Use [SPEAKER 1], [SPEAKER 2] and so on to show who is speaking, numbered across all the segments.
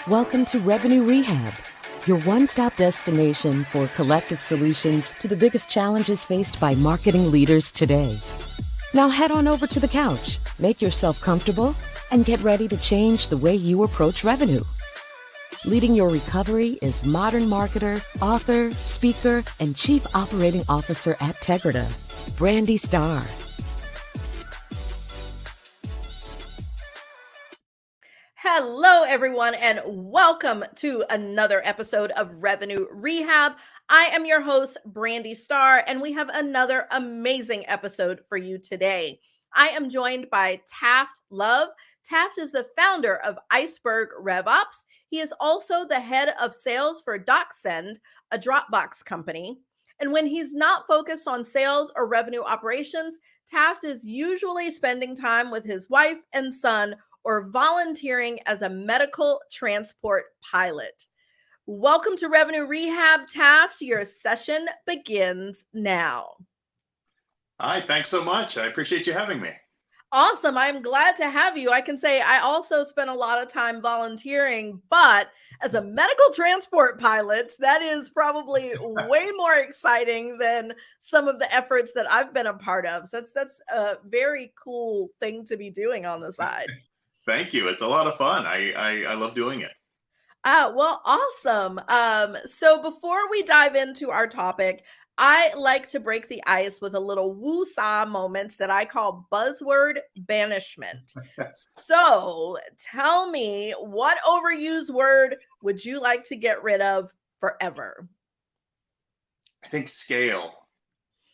[SPEAKER 1] Welcome to Revenue Rehab, your one-stop destination for collective solutions to the biggest challenges faced by marketing leaders today. Now head on over to the couch, make yourself comfortable, and get ready to change the way you approach revenue. Leading your recovery is modern marketer, author, speaker, and chief operating officer at Tegrita, Brandi Starr.
[SPEAKER 2] Hello, everyone, and welcome to another episode of Revenue Rehab. I am your host, Brandi Starr, and we have another amazing episode for you today. I am joined by Taft Love. Taft is the founder of Iceberg RevOps. He is also the head of sales for DocSend, a Dropbox company. And when he's not focused on sales or revenue operations, Taft is usually spending time with his wife and son or volunteering as a medical transport pilot. Welcome to Revenue Rehab, Taft. Your session begins now.
[SPEAKER 3] Hi, thanks so much. I appreciate you having me.
[SPEAKER 2] Awesome. I'm glad to have you. I can say I also spent a lot of time volunteering, but as a medical transport pilot, that is probably way more exciting than some of the efforts that I've been a part of. So that's a very cool thing to be doing on the side.
[SPEAKER 3] Thank you. It's a lot of fun. I love doing it.
[SPEAKER 2] Well, awesome. So before we dive into our topic, I like to break the ice with a little woo-saw moment that I call buzzword banishment. So tell me, what overused word would you like to get rid of forever?
[SPEAKER 3] I think scale.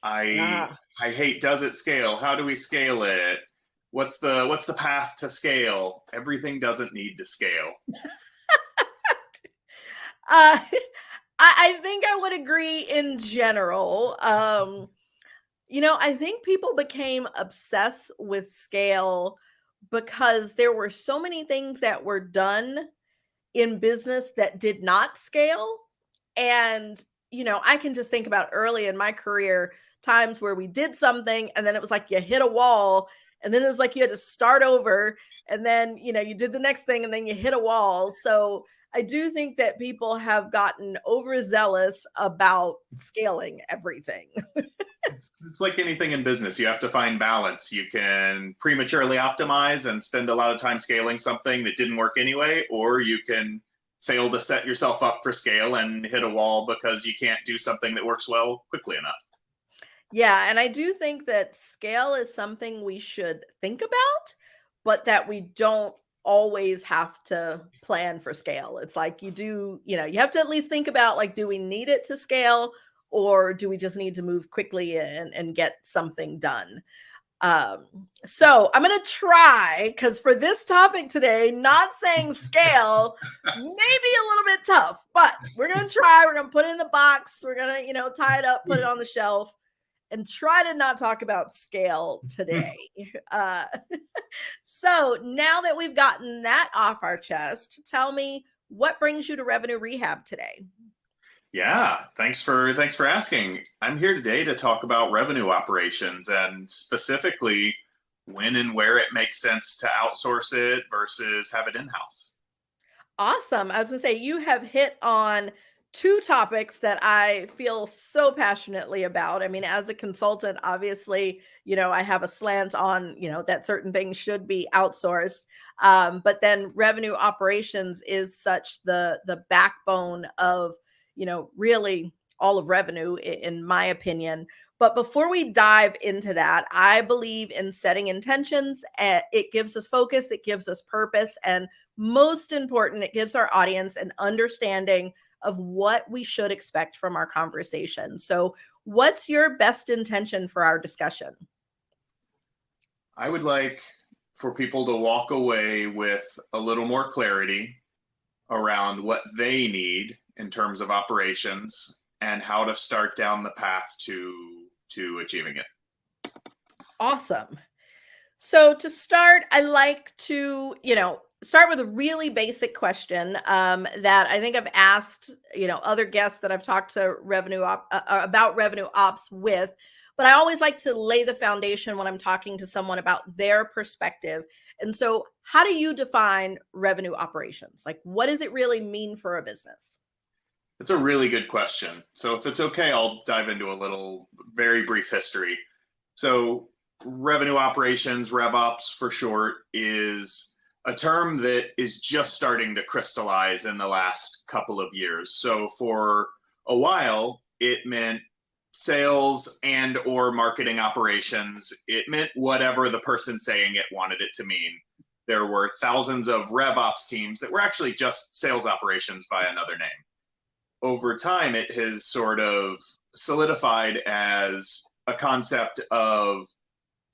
[SPEAKER 3] I hate does it scale? How do we scale it? What's the path to scale? Everything doesn't need to scale.
[SPEAKER 2] I think I would agree in general. I think people became obsessed with scale because there were so many things that were done in business that did not scale. And, I can just think about early in my career times where we did something and then it was like you hit a wall and then it was like you had to start over and then, you did the next thing and then you hit a wall. So I do think that people have gotten overzealous about scaling everything.
[SPEAKER 3] It's like anything in business. You have to find balance. You can prematurely optimize and spend a lot of time scaling something that didn't work anyway, or you can fail to set yourself up for scale and hit a wall because you can't do something that works well quickly enough.
[SPEAKER 2] Yeah, and I do think that scale is something we should think about, but that we don't always have to plan for scale. It's like you have to at least think about, like, do we need it to scale or do we just need to move quickly and get something done? So I'm going to try, because for this topic today, not saying scale may be a little bit tough, but we're going to try. We're going to put it in the box. We're going to, tie it up, put it on the shelf, and try to not talk about scale today. So now that we've gotten that off our chest, tell me, what brings you to Revenue Rehab today?
[SPEAKER 3] Yeah, thanks for asking. I'm here today to talk about revenue operations and specifically when and where it makes sense to outsource it versus have it in-house.
[SPEAKER 2] Awesome. I was going to say, you have hit on two topics that I feel so passionately about. I mean, as a consultant, obviously, I have a slant on, that certain things should be outsourced. But then revenue operations is such the backbone of, really all of revenue, in my opinion. But before we dive into that, I believe in setting intentions. It gives us focus, it gives us purpose, and most important, it gives our audience an understanding of what we should expect from our conversation. So what's your best intention for our discussion?
[SPEAKER 3] I would like for people to walk away with a little more clarity around what they need in terms of operations and how to start down the path to achieving it.
[SPEAKER 2] Awesome. So to start, I like to, start with a really basic question that I think I've asked, other guests that I've talked to about revenue ops with. but I always like to lay the foundation when I'm talking to someone about their perspective. And so how do you define revenue operations? Like, what does it really mean for a business?
[SPEAKER 3] It's a really good question. So if it's okay, I'll dive into a little very brief history. So revenue operations, RevOps for short, is a term that is just starting to crystallize in the last couple of years. So for a while, it meant sales and or marketing operations. It meant whatever the person saying it wanted it to mean. There were thousands of RevOps teams that were actually just sales operations by another name. Over time, it has sort of solidified as a concept of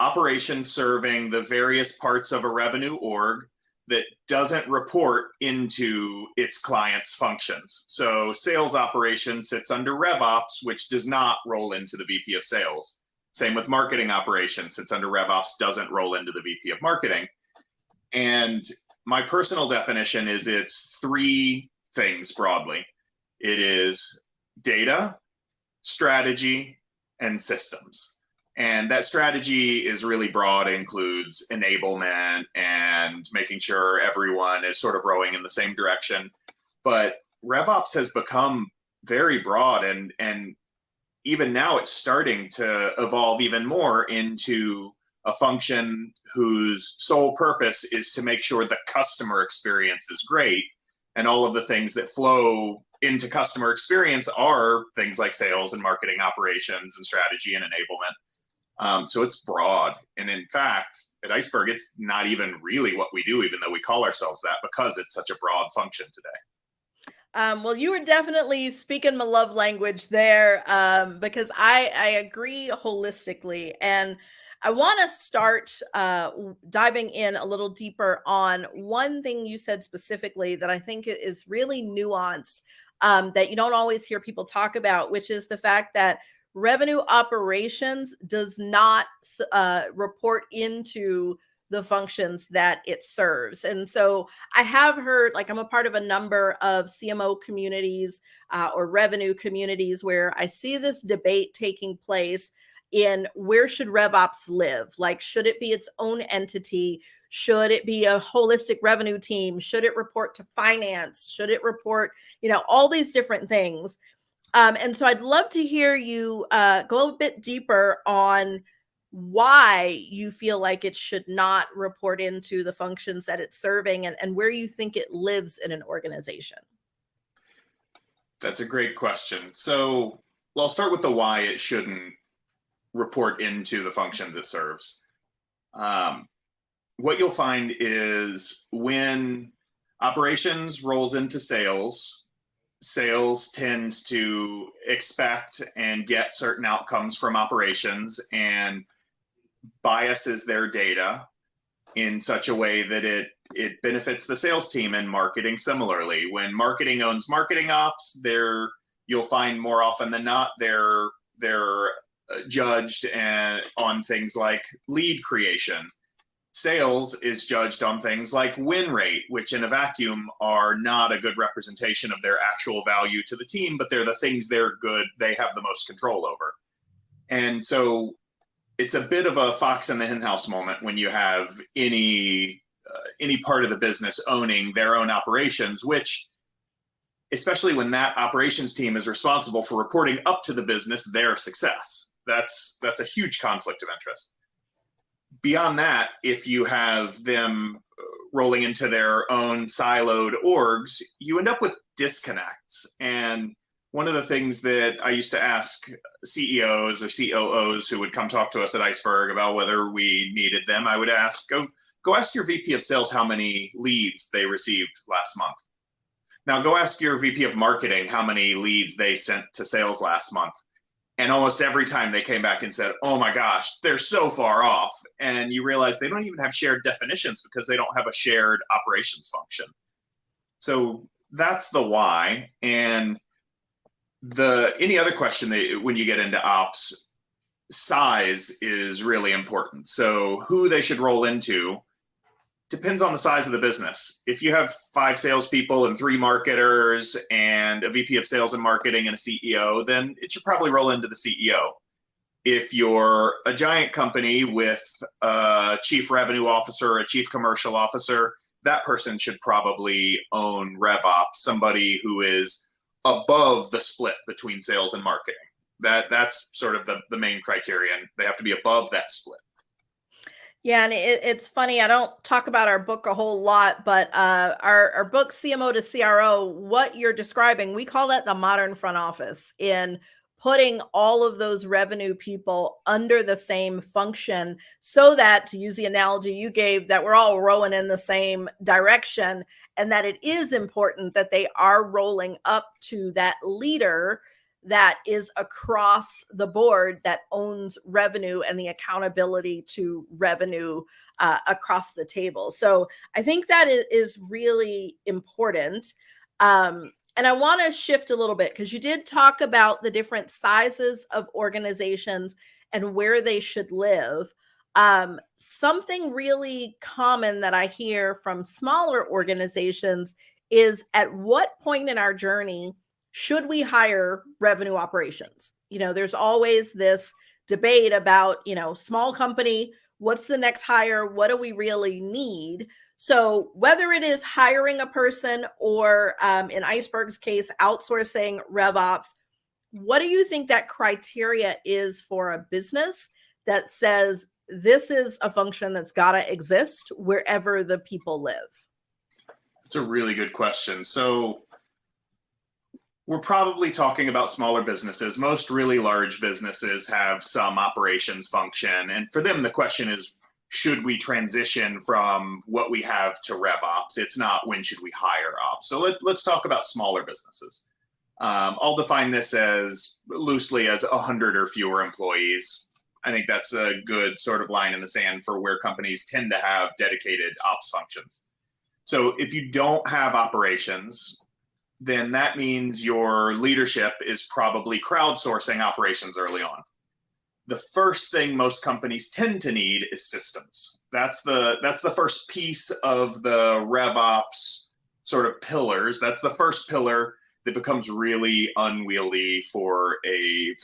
[SPEAKER 3] operations serving the various parts of a revenue org that doesn't report into its client's functions. So sales operations sits under RevOps, which does not roll into the VP of sales. Same with marketing operations, sits under RevOps, doesn't roll into the VP of marketing. And my personal definition is it's three things broadly. It is data, strategy, and systems. And that strategy is really broad. It includes enablement and making sure everyone is sort of rowing in the same direction. But RevOps has become very broad, and even now it's starting to evolve even more into a function whose sole purpose is to make sure the customer experience is great. And all of the things that flow into customer experience are things like sales and marketing operations and strategy and enablement. So it's broad. And in fact, at Iceberg, it's not even really what we do, even though we call ourselves that, because it's such a broad function today.
[SPEAKER 2] Well, you were definitely speaking my love language there, because I agree holistically. And I want to start diving in a little deeper on one thing you said specifically that I think is really nuanced, that you don't always hear people talk about, which is the fact that revenue operations does not report into the functions that it serves. And so I have heard, like, I'm a part of a number of CMO communities or revenue communities where I see this debate taking place in where should RevOps live? Like, should it be its own entity? Should it be a holistic revenue team? Should it report to finance? Should it report, all these different things? And so I'd love to hear you go a bit deeper on why you feel like it should not report into the functions that it's serving, and where you think it lives in an organization.
[SPEAKER 3] That's a great question. So I'll start with the why it shouldn't report into the functions it serves. What you'll find is when operations rolls into sales tends to expect and get certain outcomes from operations and biases their data in such a way that it benefits the sales team, and marketing similarly. When marketing owns marketing ops, you'll find more often than not they're judged on things like lead creation. Sales is judged on things like win rate, which in a vacuum are not a good representation of their actual value to the team, but they're the things they have the most control over. And so it's a bit of a fox in the henhouse moment when you have any part of the business owning their own operations, which, especially when that operations team is responsible for reporting up to the business their success, that's a huge conflict of interest. Beyond that, if you have them rolling into their own siloed orgs, you end up with disconnects. And one of the things that I used to ask CEOs or COOs who would come talk to us at Iceberg about whether we needed them, I would ask, go ask your VP of sales how many leads they received last month. Now go ask your VP of marketing how many leads they sent to sales last month. And almost every time they came back and said, oh my gosh, they're so far off. And you realize they don't even have shared definitions because they don't have a shared operations function. So that's the why. And any other question when you get into ops, size is really important. So who they should roll into depends on the size of the business. If you have 5 salespeople and 3 marketers and a VP of sales and marketing and a CEO, then it should probably roll into the CEO. If you're a giant company with a chief revenue officer, a chief commercial officer, that person should probably own RevOps, somebody who is above the split between sales and marketing. That's sort of the main criterion. They have to be above that split.
[SPEAKER 2] Yeah, and it's funny. I don't talk about our book a whole lot, but our book CMO to CRO, what you're describing, we call that the modern front office, in putting all of those revenue people under the same function, so that, to use the analogy you gave, that we're all rowing in the same direction, and that it is important that they are rolling up to that leader that is across the board, that owns revenue and the accountability to revenue across the table. So I think that is really important. And I want to shift a little bit, because you did talk about the different sizes of organizations and where they should live. Something really common that I hear from smaller organizations is, at what point in our journey should we hire revenue operations? There's always this debate about, small company, what's the next hire? What do we really need? So whether it is hiring a person or, in Iceberg's case, outsourcing RevOps, what do you think that criteria is for a business that says this is a function that's got to exist wherever the people live?
[SPEAKER 3] It's a really good question. So we're probably talking about smaller businesses. Most really large businesses have some operations function. And for them, the question is, should we transition from what we have to RevOps? It's not, when should we hire ops? So let's talk about smaller businesses. I'll define this as loosely as 100 or fewer employees. I think that's a good sort of line in the sand for where companies tend to have dedicated ops functions. So if you don't have operations, then that means your leadership is probably crowdsourcing operations early on. The first thing most companies tend to need is systems. That's the first piece of the RevOps sort of pillars. That's the first pillar that becomes really unwieldy for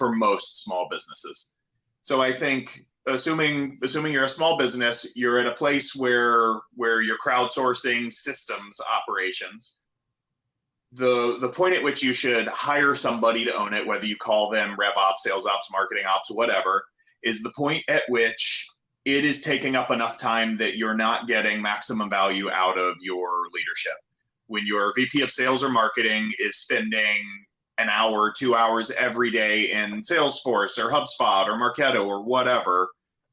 [SPEAKER 3] most small businesses. So I think, assuming you're a small business, you're at a place where you're crowdsourcing systems operations. The point at which you should hire somebody to own it, whether you call them RevOps, sales ops, marketing ops, whatever, is the point at which it is taking up enough time that you're not getting maximum value out of your leadership. When your VP of sales or marketing is spending an hour, 2 hours every day in Salesforce or HubSpot or Marketo or whatever,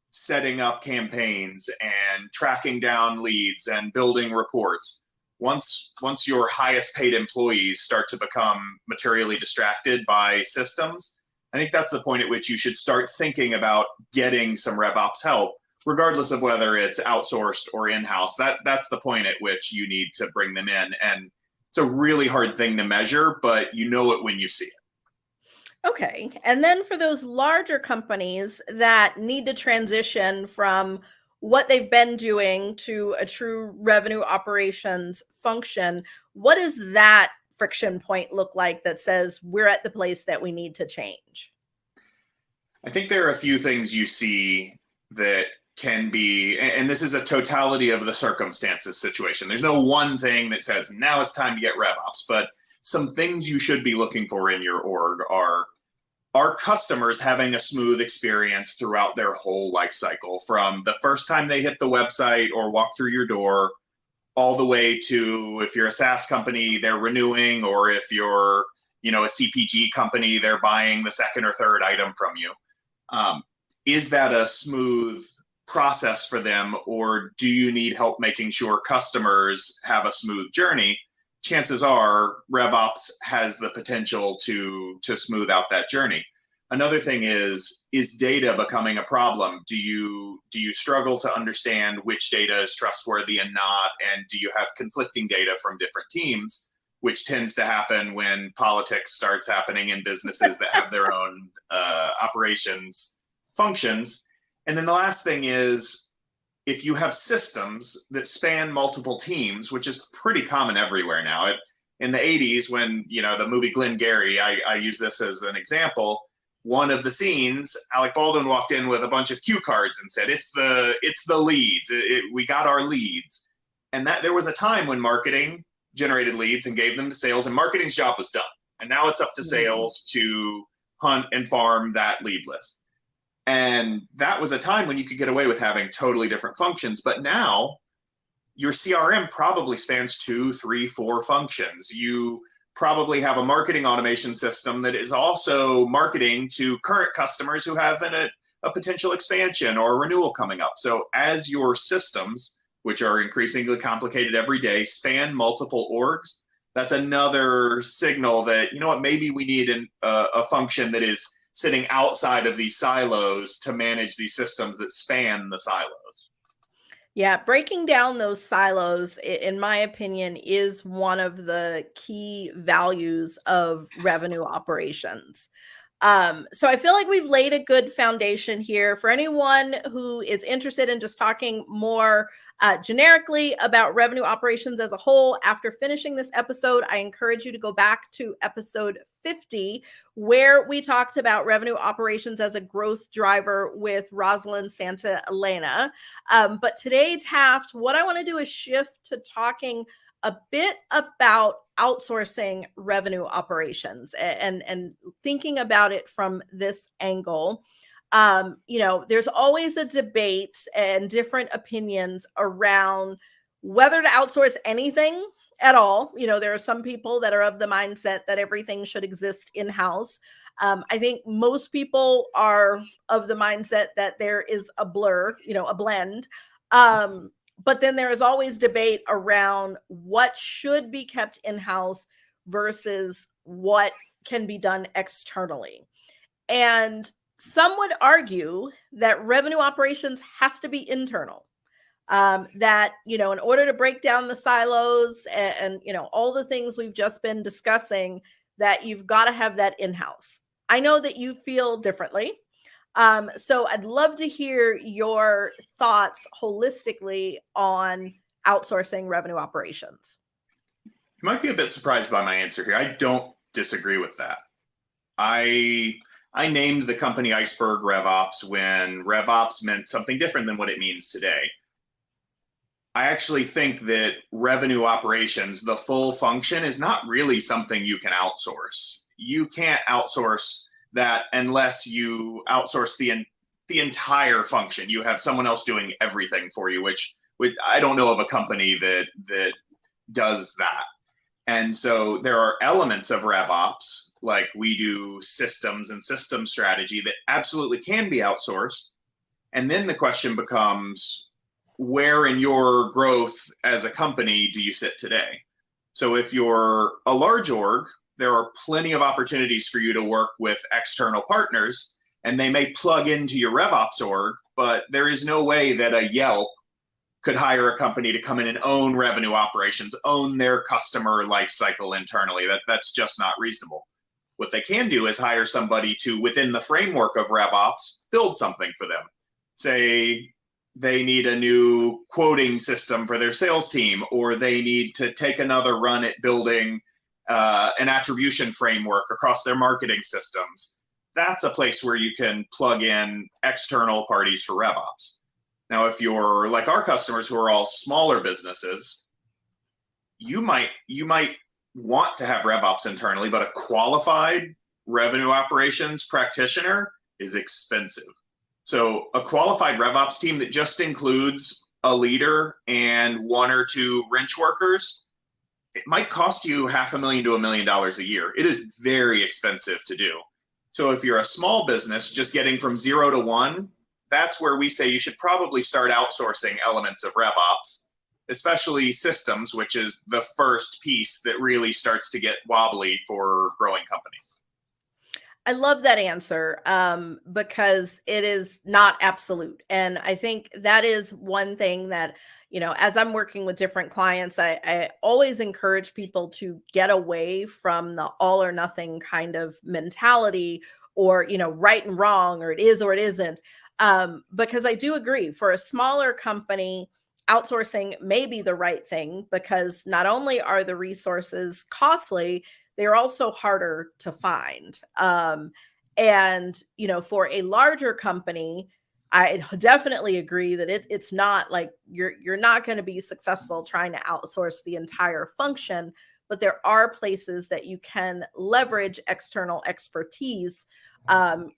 [SPEAKER 3] setting up campaigns and tracking down leads and building reports, once your highest paid employees start to become materially distracted by systems, I think that's the point at which you should start thinking about getting some RevOps help, regardless of whether it's outsourced or in-house. That's the point at which you need to bring them in. And it's a really hard thing to measure, but you know it when you see it.
[SPEAKER 2] Okay. And then for those larger companies that need to transition from what they've been doing to a true revenue operations function, what does that friction point look like that says we're at the place that we need to change?
[SPEAKER 3] I think there are a few things you see that can be, and this is a totality of the circumstances situation. There's no one thing that says now it's time to get RevOps, but some things you should be looking for in your org are customers having a smooth experience throughout their whole life cycle, from the first time they hit the website or walk through your door, all the way to, if you're a SaaS company, they're renewing, or if you're, a CPG company, they're buying the second or third item from you. Is that a smooth process for them, or do you need help making sure customers have a smooth journey? Chances are RevOps has the potential to smooth out that journey. Another thing is data becoming a problem? Do you struggle to understand which data is trustworthy and not? And do you have conflicting data from different teams, which tends to happen when politics starts happening in businesses that have their own operations functions? And then the last thing is, if you have systems that span multiple teams, which is pretty common everywhere now. In the 80s, when the movie Glengarry, I use this as an example, one of the scenes, Alec Baldwin walked in with a bunch of cue cards and said, it's the leads. We got our leads. And that there was a time when marketing generated leads and gave them to sales, and marketing's job was done. And now it's up to sales to hunt and farm that lead list. And that was a time when you could get away with having totally different functions. But now your CRM probably spans 2, 3, 4 functions. You probably have a marketing automation system that is also marketing to current customers who have a potential expansion or a renewal coming up. So as your systems, which are increasingly complicated every day, span multiple orgs, that's another signal that, you know what, maybe we need a function that is sitting outside of these silos to manage these systems that span the silos.
[SPEAKER 2] Yeah, breaking down those silos, in my opinion, is one of the key values of revenue operations. So I feel like we've laid a good foundation here for anyone who is interested in just talking more generically about revenue operations as a whole. After finishing this episode, I encourage you to go back to episode 50, where we talked about revenue operations as a growth driver with Rosalind Santa Elena. But today, Taft, what I want to do is shift to talking a bit about outsourcing revenue operations and thinking about it from this angle. There's always a debate and different opinions around whether to outsource anything at all. There are some people that are of the mindset that everything should exist in-house. I think most people are of the mindset that there is a blend. But then there is always debate around what should be kept in-house versus what can be done externally. And some would argue that revenue operations has to be internal. That, in order to break down the silos and all the things we've just been discussing, that you've got to have that in-house. I know that you feel differently. So I'd love to hear your thoughts holistically on outsourcing revenue operations.
[SPEAKER 3] You might be a bit surprised by my answer here. I don't disagree with that. I named the company Iceberg RevOps when RevOps meant something different than what it means today. I actually think that revenue operations, the full function, is not really something you can outsource. You can't outsource that unless you outsource the entire function. You have someone else doing everything for you, which I don't know of a company that does that. And so there are elements of RevOps, like we do systems and system strategy, that absolutely can be outsourced. And then the question becomes, where in your growth as a company do you sit today? So if you're a large org, there are plenty of opportunities for you to work with external partners, and they may plug into your RevOps org, but there is no way that a Yelp could hire a company to come in and own revenue operations, own their customer lifecycle internally. That's just not reasonable. What they can do is hire somebody to, within the framework of RevOps, build something for them. Say they need a new quoting system for their sales team, or they need to take another run at building an attribution framework across their marketing systems. That's a place where you can plug in external parties for RevOps. Now, if you're like our customers who are all smaller businesses, you might want to have RevOps internally, but a qualified revenue operations practitioner is expensive. So a qualified RevOps team that just includes a leader and 1 or 2 wrench workers, it might cost you $500,000 to $1 million a year. It is very expensive to do. So if you're a small business just getting from 0 to 1, that's where we say you should probably start outsourcing elements of RevOps, especially systems, which is the first piece that really starts to get wobbly for growing companies.
[SPEAKER 2] I love that answer because it is not absolute. And I think that is one thing that, as I'm working with different clients, I always encourage people to get away from the all or nothing kind of mentality, or, right and wrong, or it is or it isn't. Because I do agree, for a smaller company, outsourcing may be the right thing, because not only are the resources costly, they're also harder to find. And, for a larger company, I definitely agree that it's not like you're not going to be successful trying to outsource the entire function, but there are places that you can leverage external expertise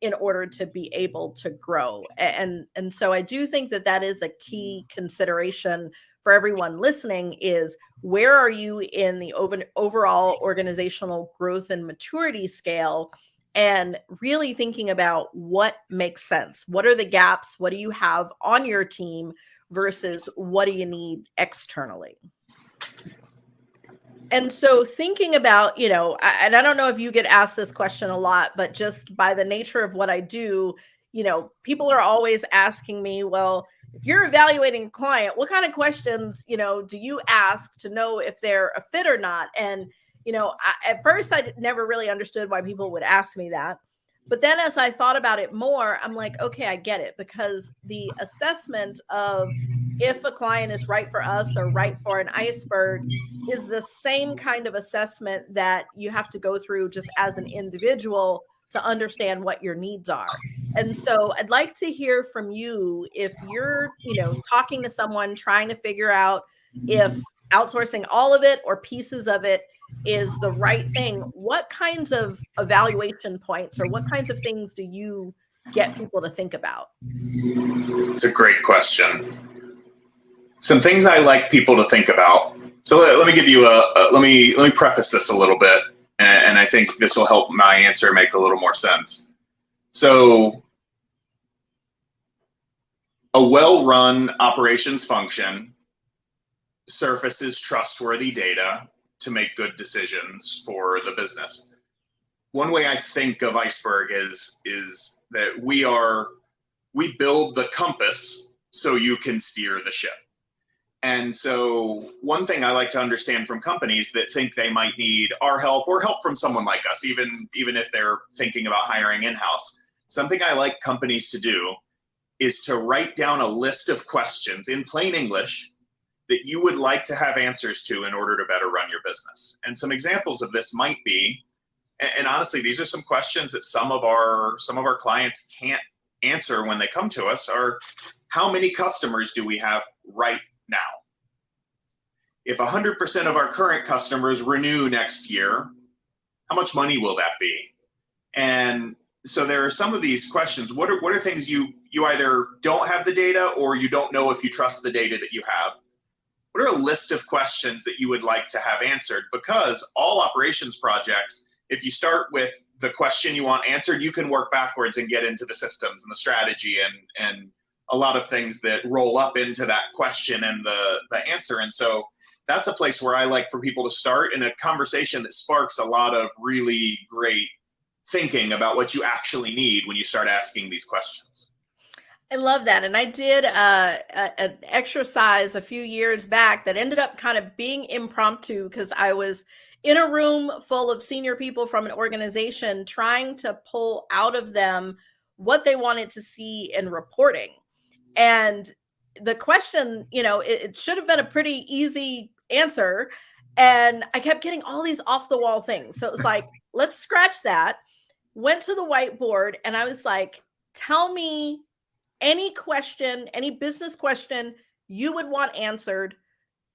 [SPEAKER 2] in order to be able to grow. And so I do think that is a key consideration for everyone listening is where are you in the overall organizational growth and maturity scale? And really thinking about what makes sense. What are the gaps? What do you have on your team versus what do you need externally? And so thinking about, and I don't know if you get asked this question a lot, but just by the nature of what I do, people are always asking me, well, if you're evaluating a client, what kind of questions, do you ask to know if they're a fit or not? And, at first I never really understood why people would ask me that. But then as I thought about it more, I'm like, okay, I get it, because the assessment of if a client is right for us or right for an Iceberg is the same kind of assessment that you have to go through just as an individual to understand what your needs are. And so I'd like to hear from you if you're, talking to someone trying to figure out if outsourcing all of it or pieces of it is the right thing. What kinds of evaluation points or what kinds of things do you get people to think about?
[SPEAKER 3] It's a great question. Some things I like people to think about. So let me give you let me preface this a little bit, and I think this will help my answer make a little more sense. So a well-run operations function surfaces trustworthy data to make good decisions for the business. One way I think of Iceberg is that we build the compass so you can steer the ship. And so one thing I like to understand from companies that think they might need our help or help from someone like us, even if they're thinking about hiring in-house, something I like companies to do is to write down a list of questions in plain English that you would like to have answers to in order to better run your business. And some examples of this might be, and honestly, these are some questions that some of our clients can't answer when they come to us, are how many customers do we have right now? If 100% of our current customers renew next year, how much money will that be? And so there are some of these questions. What are things you either don't have the data or you don't know if you trust the data that you have? What are a list of questions that you would like to have answered? Because all operations projects, if you start with the question you want answered, you can work backwards and get into the systems and the strategy and a lot of things that roll up into that question and the answer. And so that's a place where I like for people to start in a conversation that sparks a lot of really great thinking about what you actually need when you start asking these questions.
[SPEAKER 2] I love that. And I did an exercise a few years back that ended up kind of being impromptu because I was in a room full of senior people from an organization trying to pull out of them what they wanted to see in reporting. And the question, it should have been a pretty easy answer. And I kept getting all these off the wall things. So it was like, let's scratch that. Went to the whiteboard and I was like, tell me any question, any business question you would want answered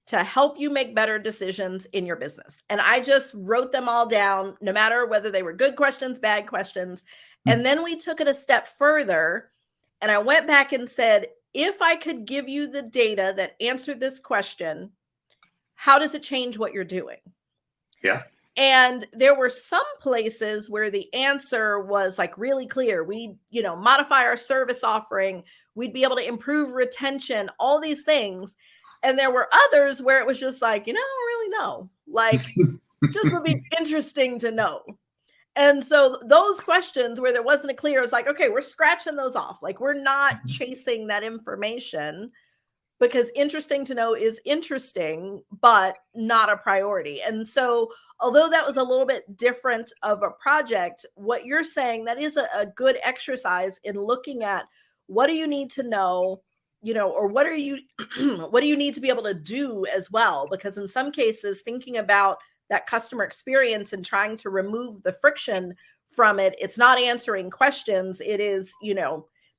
[SPEAKER 2] to help you make better decisions in your business. And I just wrote them all down, no matter whether they were good questions, bad questions. And then we took it a step further. And I went back and said, if I could give you the data that answered this question, how does it change what you're doing?
[SPEAKER 3] Yeah.
[SPEAKER 2] And there were some places where the answer was like really clear. We, modify our service offering. We'd be able to improve retention, all these things. And there were others where it was just like, I don't really know. Like, just would be interesting to know. And so those questions where there wasn't a clear, it was like, okay, we're scratching those off. Like, we're not chasing that information because interesting to know is interesting, but not a priority. And so although that was a little bit different of a project, what you're saying, that is a good exercise in looking at what do you need to know, or what do you need to be able to do as well? Because in some cases, thinking about that customer experience and trying to remove the friction from it. It's not answering questions. It is,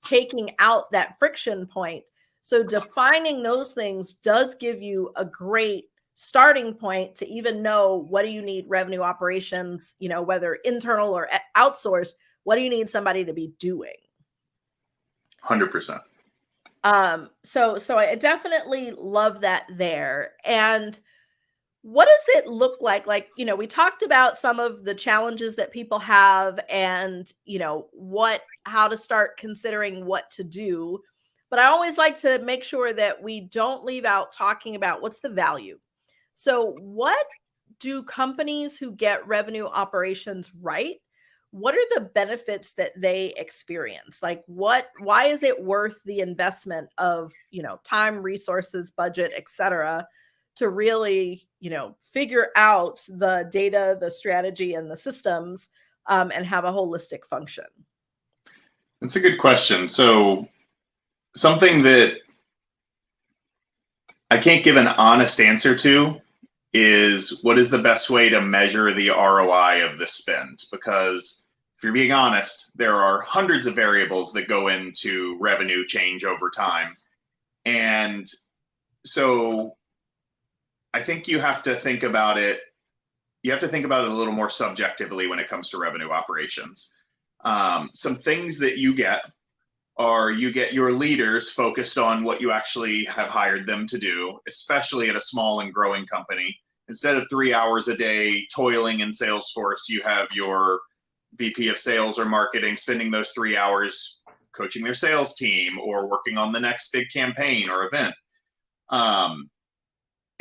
[SPEAKER 2] taking out that friction point. So defining those things does give you a great starting point to even know, what do you need revenue operations, whether internal or outsourced, what do you need somebody to be doing?
[SPEAKER 3] 100%.
[SPEAKER 2] So I definitely love that there. And what does it look like? Like, we talked about some of the challenges that people have and, how to start considering what to do. But I always like to make sure that we don't leave out talking about what's the value. So what do companies who get revenue operations right, what are the benefits that they experience? Like why is it worth the investment of, time, resources, budget, et cetera, to really, figure out the data, the strategy, and the systems, and have a holistic function?
[SPEAKER 3] That's a good question. So something that I can't give an honest answer to is, what is the best way to measure the ROI of the spend? Because if you're being honest, there are hundreds of variables that go into revenue change over time. And so I think you have to think about it. You have to think about it a little more subjectively when it comes to revenue operations. Some things that you get your leaders focused on what you actually have hired them to do, especially at a small and growing company. Instead of 3 hours a day toiling in Salesforce, you have your VP of sales or marketing spending those 3 hours coaching their sales team or working on the next big campaign or event.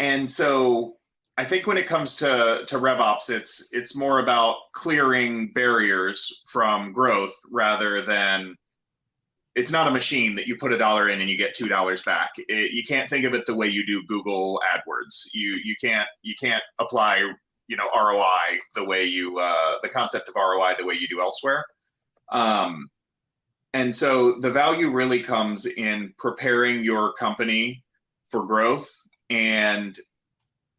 [SPEAKER 3] And so I think when it comes to RevOps, it's more about clearing barriers from growth rather than, it's not a machine that you put $1 in and you get $2 back. You can't think of it the way you do Google AdWords. You can't apply ROI the way the concept of ROI the way you do elsewhere. And so the value really comes in preparing your company for growth, and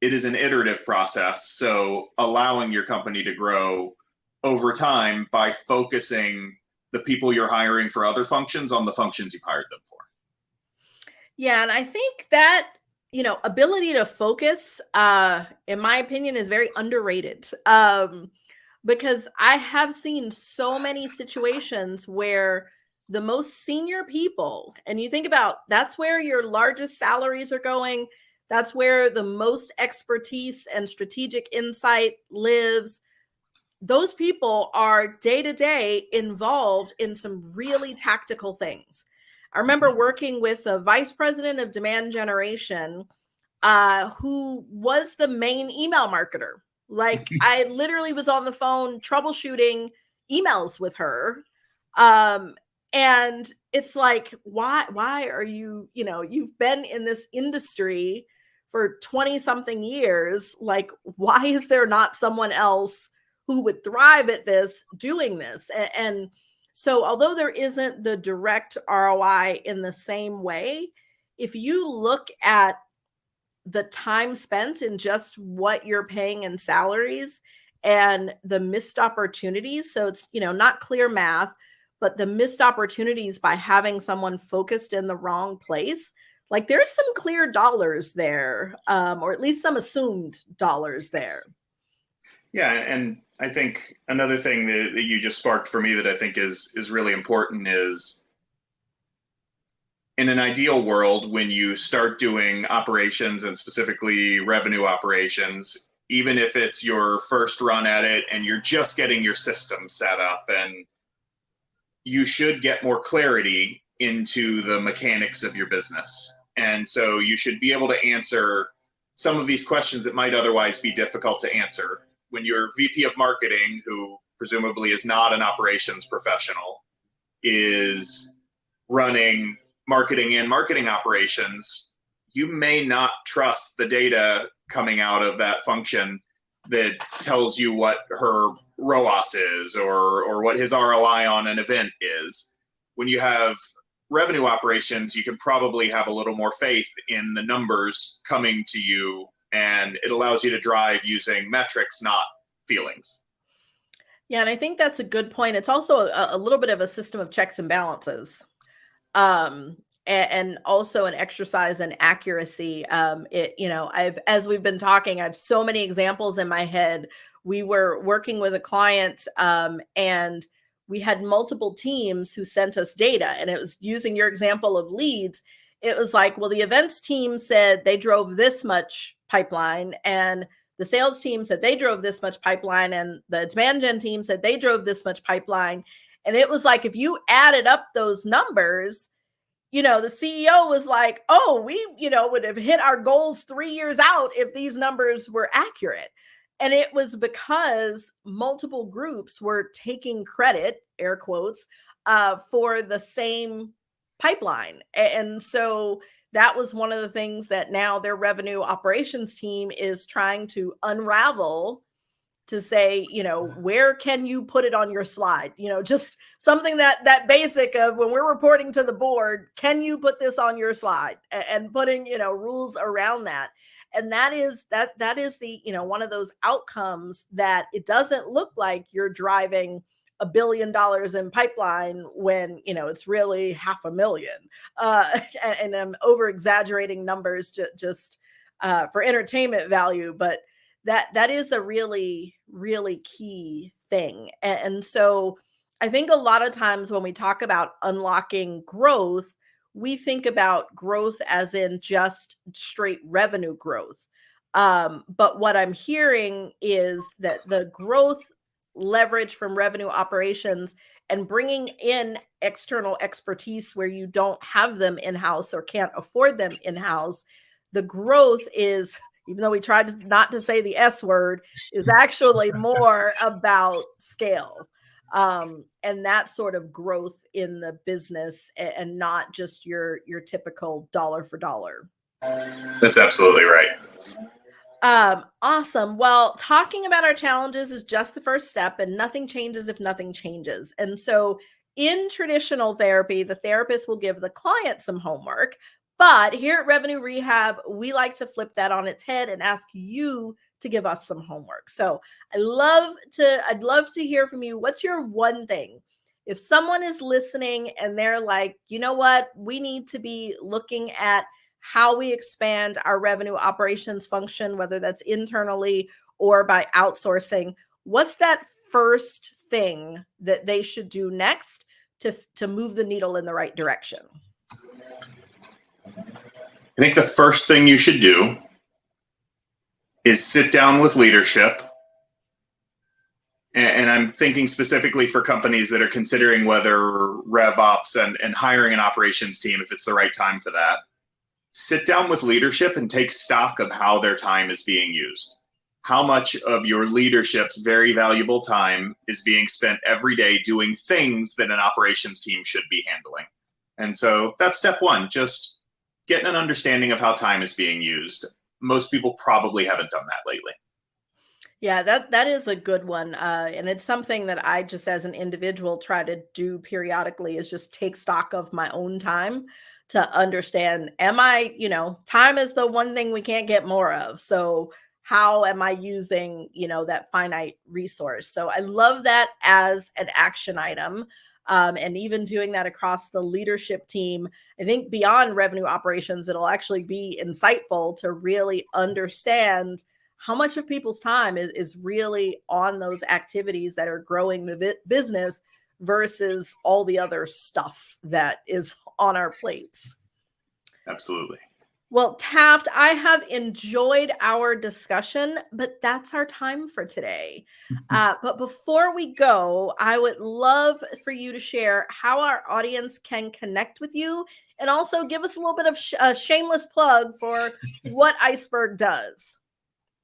[SPEAKER 3] it is an iterative process. So allowing your company to grow over time by focusing the people you're hiring for other functions on the functions you've hired them for.
[SPEAKER 2] Yeah. And I think that, ability to focus, in my opinion, is very underrated. Because I have seen so many situations where the most senior people, and you think about, that's where your largest salaries are going. That's where the most expertise and strategic insight lives. Those people are day-to-day involved in some really tactical things. I remember working with a vice president of demand generation, who was the main email marketer. Like I literally was on the phone troubleshooting emails with her. And it's like, why are you, you've been in this industry for 20 something years. Like, why is there not someone else who would thrive at this doing this? And so although there isn't the direct ROI in the same way, if you look at the time spent in just what you're paying in salaries and the missed opportunities, so it's, not clear math, but the missed opportunities by having someone focused in the wrong place, like there's some clear dollars there, or at least some assumed dollars there.
[SPEAKER 3] Yeah, and I think another thing that you just sparked for me that I think is really important is, in an ideal world, when you start doing operations and specifically revenue operations, even if it's your first run at it and you're just getting your system set up, and you should get more clarity into the mechanics of your business. And so you should be able to answer some of these questions that might otherwise be difficult to answer. When your VP of marketing, who presumably is not an operations professional, is running marketing and marketing operations, you may not trust the data coming out of that function that tells you what her ROAS is or what his ROI on an event is. When you have revenue operations, you can probably have a little more faith in the numbers coming to you, and it allows you to drive using metrics, not feelings.
[SPEAKER 2] Yeah, and I think that's a good point. It's also a little bit of a system of checks and balances. um and also an exercise in accuracy. As we've been talking, I have so many examples in my head. We were working with a client, and we had multiple teams who sent us data, and it was using your example of leads. It was like, well, the events team said they drove this much pipeline, and the sales team said they drove this much pipeline, and the demand gen team said they drove this much pipeline. And it was like, if you added up those numbers, the CEO was like, oh, we, would have hit our goals 3 years out if these numbers were accurate. And it was because multiple groups were taking credit, air quotes, for the same pipeline. And so that was one of the things that now their revenue operations team is trying to unravel, to say, where can you put it on your slide? Just something that basic of, when we're reporting to the board, can you put this on your slide? And putting, rules around that. And that is the, one of those outcomes that it doesn't look like you're driving $1 billion in pipeline when, it's really $500,000. And I'm over exaggerating numbers just for entertainment value, but that is a really, really key thing. And so I think a lot of times when we talk about unlocking growth, we think about growth as in just straight revenue growth. But what I'm hearing is that the growth leverage from revenue operations and bringing in external expertise where you don't have them in-house or can't afford them in-house, the growth is, even though we tried not to say the S word, is actually more about scale, and that sort of growth in the business, and not just your typical dollar for dollar.
[SPEAKER 3] That's absolutely right.
[SPEAKER 2] Awesome. Well, talking about our challenges is just the first step, and nothing changes if nothing changes. And so in traditional therapy, the therapist will give the client some homework. But here at Revenue Rehab, we like to flip that on its head and ask you to give us some homework. So I'd love to hear from you. What's your one thing? If someone is listening and they're like, you know what, we need to be looking at how we expand our revenue operations function, whether that's internally or by outsourcing, what's that first thing that they should do next to move the needle in the right direction?
[SPEAKER 3] I think the first thing you should do is sit down with leadership. And I'm thinking specifically for companies that are considering whether RevOps and hiring an operations team, if it's the right time for that. Sit down with leadership and take stock of how their time is being used. How much of your leadership's very valuable time is being spent every day doing things that an operations team should be handling. And so that's step one, just getting an understanding of how time is being used. Most people probably haven't done that lately.
[SPEAKER 2] Yeah, that is a good one. And it's something that I just as an individual try to do periodically, is just take stock of my own time to understand, time is the one thing we can't get more of. So how am I using, that finite resource? So I love that as an action item. And even doing that across the leadership team, I think beyond revenue operations, it'll actually be insightful to really understand how much of people's time is really on those activities that are growing the business versus all the other stuff that is on our plates.
[SPEAKER 3] Absolutely.
[SPEAKER 2] Well, Taft, I have enjoyed our discussion, but that's our time for today. But before we go, I would love for you to share how our audience can connect with you, and also give us a little bit of a shameless plug for what Iceberg does.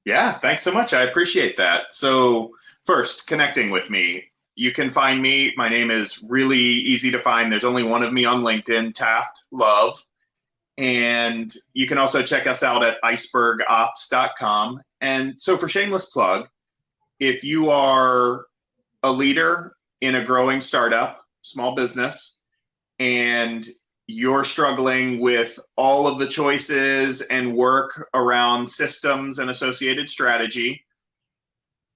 [SPEAKER 3] Yeah, thanks so much. I appreciate that. So first, connecting with me. You can find me. My name is really easy to find. There's only one of me on LinkedIn, Taft Love. And you can also check us out at icebergops.com. And so for shameless plug, if you are a leader in a growing startup, small business, and you're struggling with all of the choices and work around systems and associated strategy,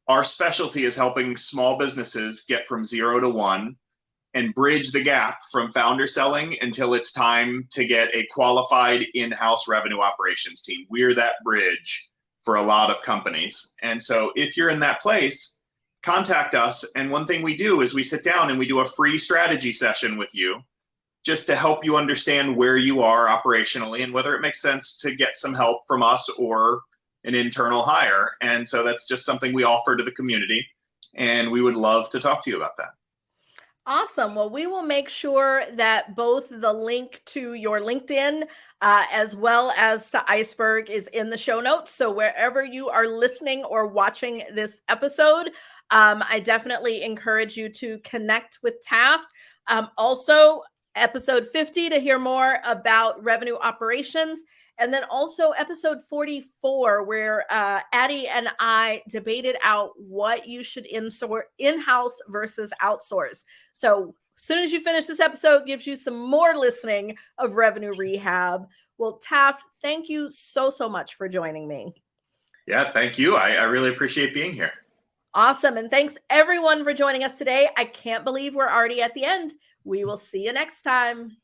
[SPEAKER 3] Our specialty is helping small businesses get from 0 to 1 and bridge the gap from founder selling until it's time to get a qualified in-house revenue operations team. We're that bridge for a lot of companies. And so if you're in that place, contact us. And one thing we do is we sit down and we do a free strategy session with you just to help you understand where you are operationally and whether it makes sense to get some help from us or an internal hire. And so that's just something we offer to the community. And we would love to talk to you about that.
[SPEAKER 2] Awesome. Well, we will make sure that both the link to your LinkedIn as well as to Iceberg is in the show notes. So wherever you are listening or watching this episode, I definitely encourage you to connect with Taft. Also, episode 50 to hear more about revenue operations. And then also episode 44, where Addie and I debated out what you should in-house versus outsource. So as soon as you finish this episode, gives you some more listening of Revenue Rehab. Well, Taft, thank you so much for joining me.
[SPEAKER 3] Yeah, thank you. I really appreciate being here.
[SPEAKER 2] Awesome. And thanks everyone for joining us today. I can't believe we're already at the end. We will see you next time.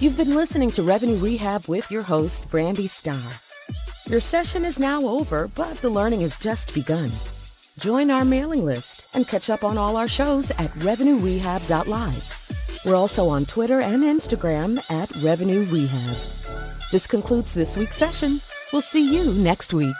[SPEAKER 1] You've been listening to Revenue Rehab with your host, Brandi Starr. Your session is now over, but the learning has just begun. Join our mailing list and catch up on all our shows at revenuerehab.live. We're also on Twitter and Instagram at Revenue Rehab. This concludes this week's session. We'll see you next week.